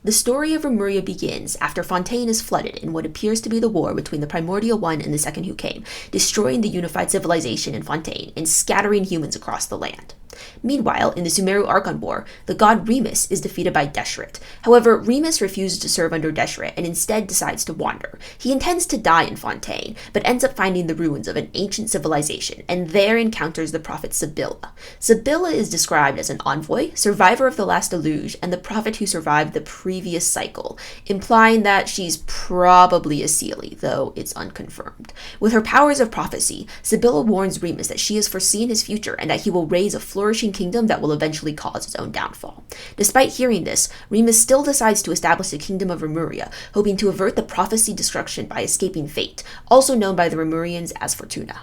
The story of Remuria begins after Fontaine is flooded in what appears to be the war between the Primordial One and the Second Who Came, destroying the unified civilization in Fontaine and scattering humans across the land. Meanwhile, in the Sumeru Archon War, the god Remus is defeated by Deshret. However, Remus refuses to serve under Deshret and instead decides to wander. He intends to die in Fontaine, but ends up finding the ruins of an ancient civilization, and there encounters the prophet Sybilla. Sybilla is described as an envoy, survivor of the last deluge, and the prophet who survived the previous cycle, implying that she's probably a Seelie, though it's unconfirmed. With her powers of prophecy, Sybilla warns Remus that she has foreseen his future and that he will raise a flourishing kingdom that will eventually cause his own downfall. Despite hearing this, Remus still decides to establish the kingdom of Remuria, hoping to avert the prophesied destruction by escaping fate, also known by the Remurians as Fortuna.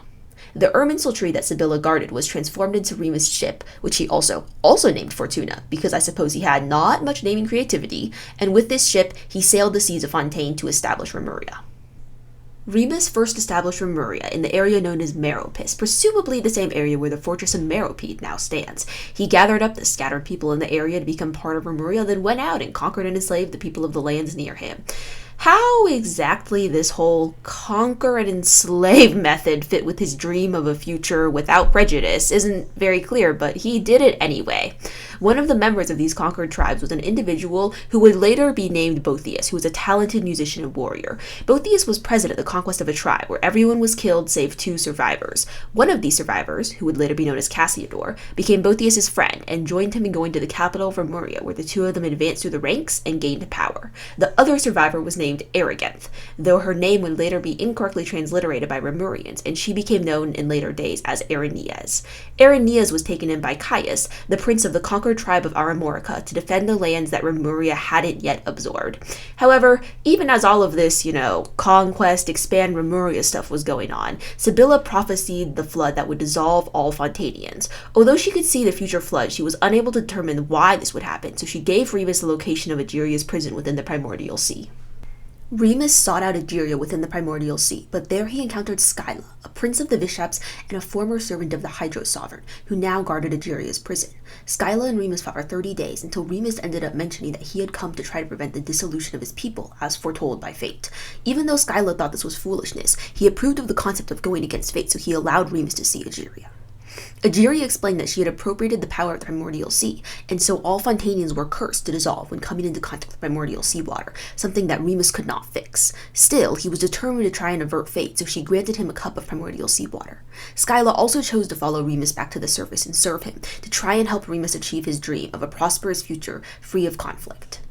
The Irminsul tree that Sybilla guarded was transformed into Remus' ship, which he also named Fortuna, because I suppose he had not much naming creativity, and with this ship, he sailed the seas of Fontaine to establish Remuria. Remus first established Remuria in the area known as Meropis, presumably the same area where the fortress of Meropide now stands. He gathered up the scattered people in the area to become part of Remuria, then went out and conquered and enslaved the people of the lands near him. How exactly this whole conquer and enslave method fit with his dream of a future without prejudice isn't very clear, but he did it anyway. One of the members of these conquered tribes was an individual who would later be named Boethius, who was a talented musician and warrior. Boethius was present at the conquest of a tribe where everyone was killed save 2 survivors. One of these survivors, who would later be known as Cassiodor, became Boethius' friend and joined him in going to the capital of Remuria, where the two of them advanced through the ranks and gained power. The other survivor was named Erinnyes, though her name would later be incorrectly transliterated by Remurians, and she became known in later days as Erinnyes. Erinnyes was taken in by Caius, the prince of the conquered tribe of Aremorica, to defend the lands that Remuria hadn't yet absorbed. However, even as all of this, conquest, expand Remuria stuff was going on, Sybilla prophesied the flood that would dissolve all Fontanians. Although she could see the future flood, she was unable to determine why this would happen, so she gave Remus the location of Egeria's prison within the Primordial Sea. Remus sought out Egeria within the Primordial Sea, but there he encountered Scylla, a prince of the Vishaps and a former servant of the Hydro Sovereign, who now guarded Egeria's prison. Scylla and Remus fought for 30 days until Remus ended up mentioning that he had come to try to prevent the dissolution of his people, as foretold by fate. Even though Scylla thought this was foolishness, he approved of the concept of going against fate, so he allowed Remus to see Egeria. Egeria explained that she had appropriated the power of the Primordial Sea, and so all Fontanians were cursed to dissolve when coming into contact with Primordial Seawater, something that Remus could not fix. Still, he was determined to try and avert fate, so she granted him a cup of Primordial Seawater. Scylla also chose to follow Remus back to the surface and serve him, to try and help Remus achieve his dream of a prosperous future free of conflict.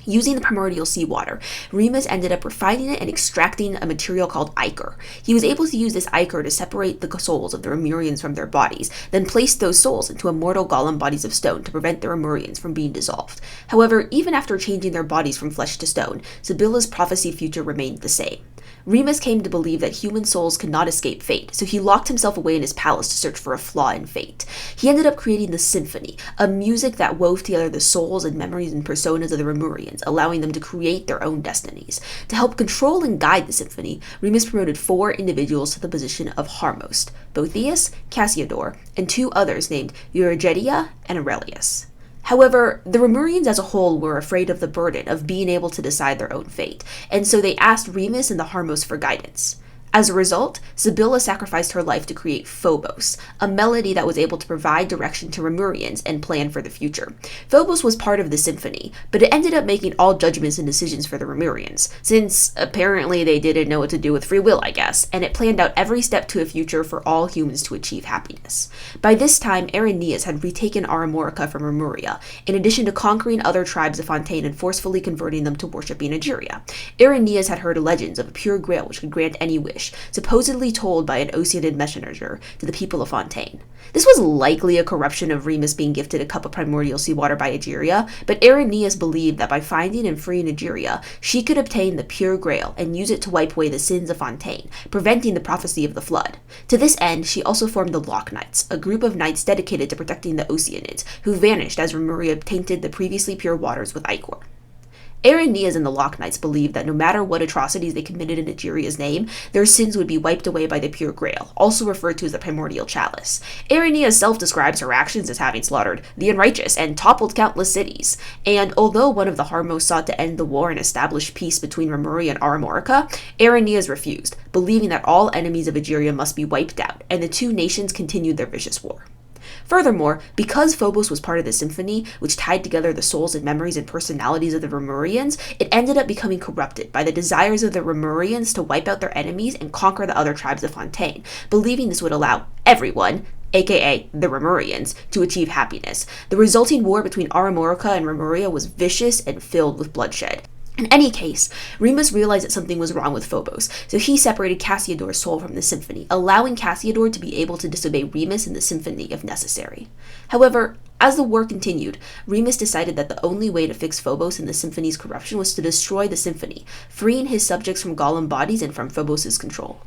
Using the Primordial Seawater, Remus ended up refining it and extracting a material called Ichor. He was able to use this Ichor to separate the souls of the Remurians from their bodies, then place those souls into immortal golem bodies of stone to prevent the Remurians from being dissolved. However, even after changing their bodies from flesh to stone, Sybilla's prophesied future remained the same. Remus came to believe that human souls could not escape fate, so he locked himself away in his palace to search for a flaw in fate. He ended up creating the Symphony, a music that wove together the souls and memories and personas of the Remurians, allowing them to create their own destinies. To help control and guide the Symphony, Remus promoted 4 individuals to the position of Harmost: Boethius, Cassiodor, and 2 others named Egeria and Aurelius. However, the Remurians as a whole were afraid of the burden of being able to decide their own fate, and so they asked Remus and the Harmost for guidance. As a result, Sybilla sacrificed her life to create Phobos, a melody that was able to provide direction to Remurians and plan for the future. Phobos was part of the symphony, but it ended up making all judgments and decisions for the Remurians, since apparently they didn't know what to do with free will, I guess, and it planned out every step to a future for all humans to achieve happiness. By this time, Erinnyes had retaken Aremorica from Remuria, in addition to conquering other tribes of Fontaine and forcefully converting them to worshipping Egeria. Erinnyes had heard legends of a pure grail which could grant any wish, supposedly told by an Ossian messenger to the people of Fontaine. This was likely a corruption of Remus being gifted a cup of primordial seawater by Egeria, but Erinnyes believed that by finding and freeing Egeria, she could obtain the pure grail and use it to wipe away the sins of Fontaine, preventing the prophecy of the flood. To this end, she also formed the Lock Knights, a group of knights dedicated to protecting the Ossianids, who vanished as Remuria tainted the previously pure waters with Ichor. Erinnyes and the Lock Knights believed that no matter what atrocities they committed in Egeria's name, their sins would be wiped away by the Pure Grail, also referred to as the Primordial Chalice. Erinnyes self-describes her actions as having slaughtered the unrighteous and toppled countless cities, and although one of the Harmost sought to end the war and establish peace between Remuria and Aremorica, Erinnyes refused, believing that all enemies of Egeria must be wiped out, and the two nations continued their vicious war. Furthermore, because Phobos was part of the symphony, which tied together the souls and memories and personalities of the Remurians, it ended up becoming corrupted by the desires of the Remurians to wipe out their enemies and conquer the other tribes of Fontaine, believing this would allow everyone, aka the Remurians, to achieve happiness. The resulting war between Aremorica and Remuria was vicious and filled with bloodshed. In any case, Remus realized that something was wrong with Phobos, so he separated Cassiodor's soul from the symphony, allowing Cassiodor to be able to disobey Remus in the symphony if necessary. However, as the war continued, Remus decided that the only way to fix Phobos and the symphony's corruption was to destroy the symphony, freeing his subjects from golem bodies and from Phobos' control.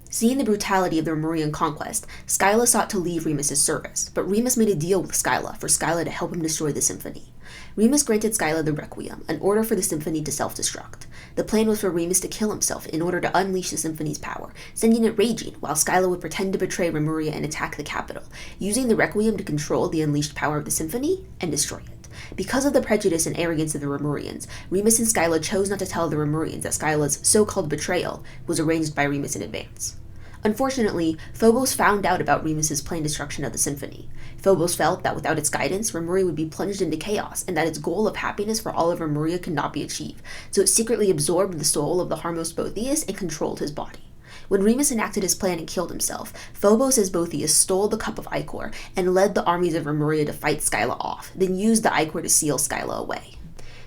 Seeing the brutality of the Remurian conquest, Scylla sought to leave Remus' service, but Remus made a deal with Scylla for Scylla to help him destroy the symphony. Remus granted Scylla the Requiem, an order for the symphony to self-destruct. The plan was for Remus to kill himself in order to unleash the symphony's power, sending it raging while Scylla would pretend to betray Remuria and attack the capital, using the Requiem to control the unleashed power of the symphony and destroy it. Because of the prejudice and arrogance of the Remurians, Remus and Scylla chose not to tell the Remurians that Scylla's so-called betrayal was arranged by Remus in advance. Unfortunately, Phobos found out about Remus's planned destruction of the symphony. Phobos felt that without its guidance, Remuria would be plunged into chaos, and that its goal of happiness for all of Remuria could not be achieved, so it secretly absorbed the soul of the Harmost Boethius and controlled his body. When Remus enacted his plan and killed himself, Phobos as Boethius stole the cup of Ichor and led the armies of Remuria to fight Scylla off, then used the Ichor to seal Scylla away.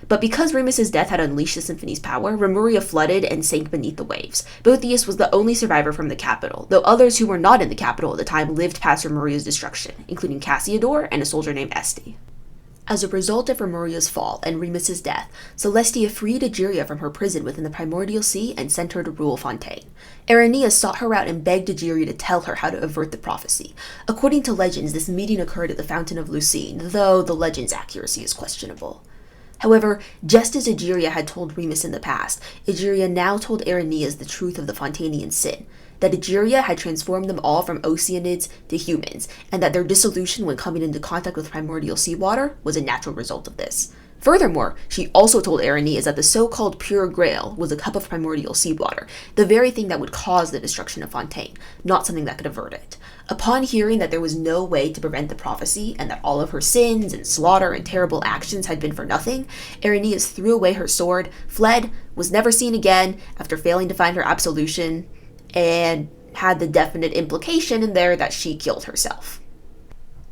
But because Remus's death had unleashed the symphony's power, Remuria flooded and sank beneath the waves. Boethius was the only survivor from the capital, though others who were not in the capital at the time lived past Remuria's destruction, including Cassiodor and a soldier named Osse. As a result of Remuria's fall and Remus's death, Celestia freed Egeria from her prison within the Primordial Sea and sent her to rule Fontaine. Erinnyes sought her out and begged Egeria to tell her how to avert the prophecy. According to legends, this meeting occurred at the Fountain of Lucine, though the legend's accuracy is questionable. However, just as Egeria had told Remus in the past, Egeria now told Erinnyes the truth of the Fontainian sin, that Egeria had transformed them all from Oceanids to humans, and that their dissolution when coming into contact with primordial seawater was a natural result of this. Furthermore, she also told Erinnyes that the so-called Pure Grail was a cup of primordial seawater, the very thing that would cause the destruction of Fontaine, not something that could avert it. Upon hearing that there was no way to prevent the prophecy, and that all of her sins and slaughter and terrible actions had been for nothing, Erinnyes threw away her sword, fled, was never seen again after failing to find her absolution, and had the definite implication in there that she killed herself.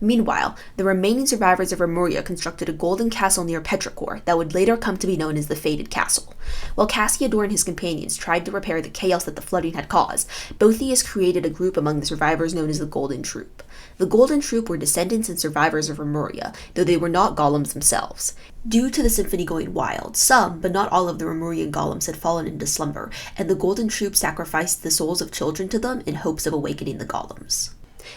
Meanwhile, the remaining survivors of Remuria constructed a golden castle near Petrichor that would later come to be known as the Fated Castle. While Cassiodor and his companions tried to repair the chaos that the flooding had caused, Boethius created a group among the survivors known as the Golden Troupe. The Golden Troupe were descendants and survivors of Remuria, though they were not golems themselves. Due to the symphony going wild, some, but not all of the Remurian golems had fallen into slumber, and the Golden Troupe sacrificed the souls of children to them in hopes of awakening the golems.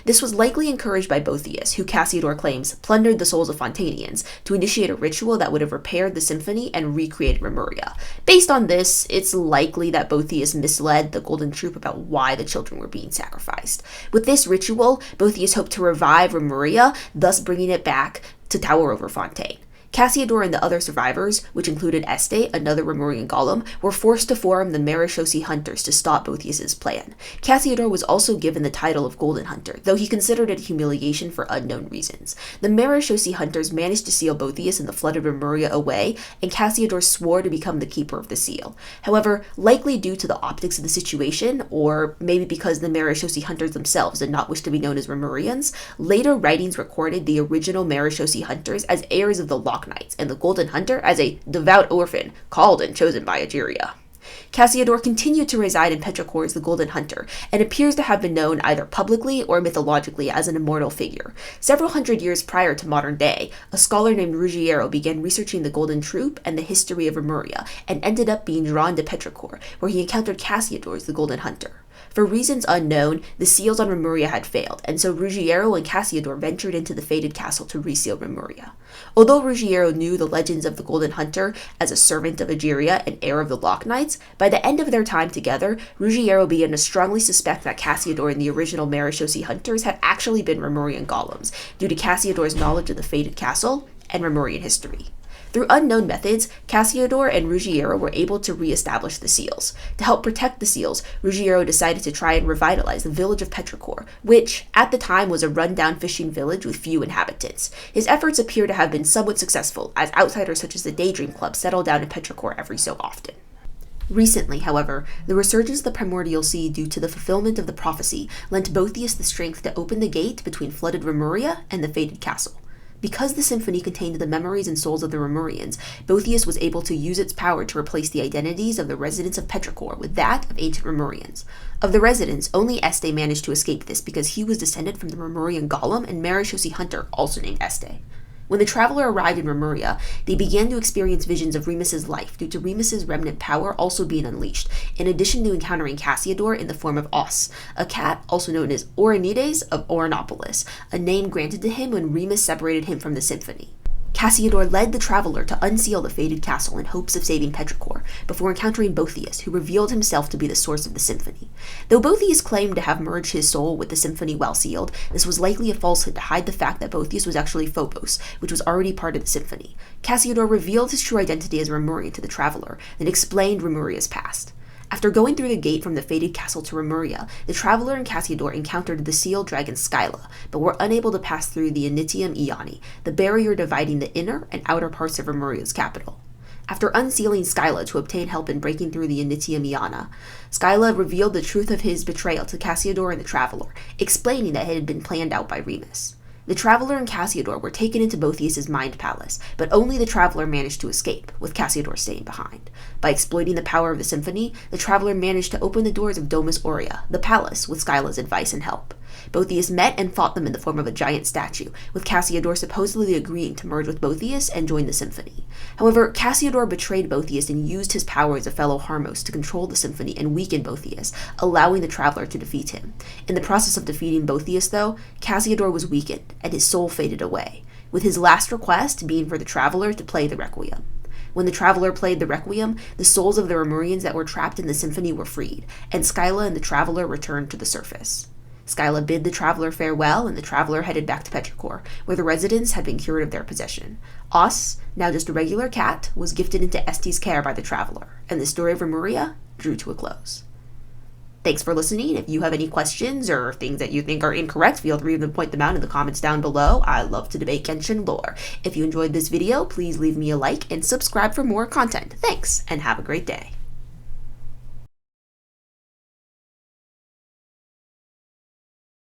This was likely encouraged by Boethius, who Cassiodor claims plundered the souls of Fontainians to initiate a ritual that would have repaired the symphony and recreated Remuria. Based on this, it's likely that Boethius misled the Golden Troupe about why the children were being sacrificed. With this ritual, Boethius hoped to revive Remuria, thus bringing it back to tower over Fontaine. Cassiodor and the other survivors, which included Osse, another Remurian golem, were forced to form the Marechausee Hunters to stop Boethius's plan. Cassiodor was also given the title of Golden Hunter, though he considered it a humiliation for unknown reasons. The Marechausee Hunters managed to seal Boethius and the flooded Remuria away, and Cassiodor swore to become the keeper of the seal. However, likely due to the optics of the situation, or maybe because the Marechausee Hunters themselves did not wish to be known as Remurians, later writings recorded the original Marechausee Hunters as heirs of the Lock Knights, and the Golden Hunter as a devout orphan, called and chosen by Egeria. Cassiodor continued to reside in Petrichor as the Golden Hunter, and appears to have been known either publicly or mythologically as an immortal figure. Several hundred years prior to modern day, a scholar named Ruggiero began researching the Golden Troupe and the history of Remuria, and ended up being drawn to Petrichor, where he encountered Cassiodor as the Golden Hunter. For reasons unknown, the seals on Remuria had failed, and so Ruggiero and Cassiodor ventured into the fated castle to reseal Remuria. Although Ruggiero knew the legends of the Golden Hunter as a servant of Egeria and heir of the Lock Knights, by the end of their time together, Ruggiero began to strongly suspect that Cassiodor and the original Marechausee Hunters had actually been Remurian golems, due to Cassiodor's knowledge of the fated castle and Remurian history. Through unknown methods, Cassiodor and Ruggiero were able to re-establish the seals. To help protect the seals, Ruggiero decided to try and revitalize the village of Petrichor, which, at the time, was a run-down fishing village with few inhabitants. His efforts appear to have been somewhat successful, as outsiders such as the Daydream Club settle down in Petrichor every so often. Recently, however, the resurgence of the Primordial Sea due to the fulfillment of the prophecy lent Boethius the strength to open the gate between flooded Remuria and the fated castle. Because the symphony contained the memories and souls of the Remurians, Boethius was able to use its power to replace the identities of the residents of Petrichor with that of ancient Remurians. Of the residents, only Este managed to escape this because he was descended from the Remurian golem and Marechausee Hunter, also named Este. When the traveler arrived in Remuria, they began to experience visions of Remus's life due to Remus's remnant power also being unleashed, in addition to encountering Cassiodor in the form of Osse, a cat also known as Ouranides of Ouranopolis, a name granted to him when Remus separated him from the symphony. Cassiodor led the traveler to unseal the fated castle in hopes of saving Petrichor, before encountering Boethius, who revealed himself to be the source of the symphony. Though Boethius claimed to have merged his soul with the symphony while sealed, this was likely a falsehood to hide the fact that Boethius was actually Phobos, which was already part of the symphony. Cassiodor revealed his true identity as Remurian to the traveler, then explained Remuria's past. After going through the gate from the fated castle to Remuria, the traveler and Cassiodor encountered the sealed dragon Scylla, but were unable to pass through the Initium Ioni, the barrier dividing the inner and outer parts of Remuria's capital. After unsealing Scylla to obtain help in breaking through the Initium Iona, Scylla revealed the truth of his betrayal to Cassiodor and the traveler, explaining that it had been planned out by Remus. The traveler and Cassiodor were taken into Boethius' mind palace, but only the traveler managed to escape, with Cassiodor staying behind. By exploiting the power of the symphony, the traveler managed to open the doors of Domus Aurea, the palace, with Scylla's advice and help. Boethius met and fought them in the form of a giant statue, with Cassiodor supposedly agreeing to merge with Boethius and join the symphony. However, Cassiodor betrayed Boethius and used his power as a fellow Harmost to control the symphony and weaken Boethius, allowing the traveler to defeat him. In the process of defeating Boethius, though, Cassiodor was weakened, and his soul faded away, with his last request being for the traveler to play the Requiem. When the traveler played the Requiem, the souls of the Remurians that were trapped in the symphony were freed, and Scylla and the traveler returned to the surface. Scylla bid the traveler farewell, and the traveler headed back to Petrichor, where the residents had been cured of their possession. Osse, now just a regular cat, was gifted into Este's care by the traveler, and the story of Remuria drew to a close. Thanks for listening. If you have any questions or things that you think are incorrect, feel free to point them out in the comments down below. I love to debate Genshin lore. If you enjoyed this video, please leave me a like and subscribe for more content. Thanks, and have a great day.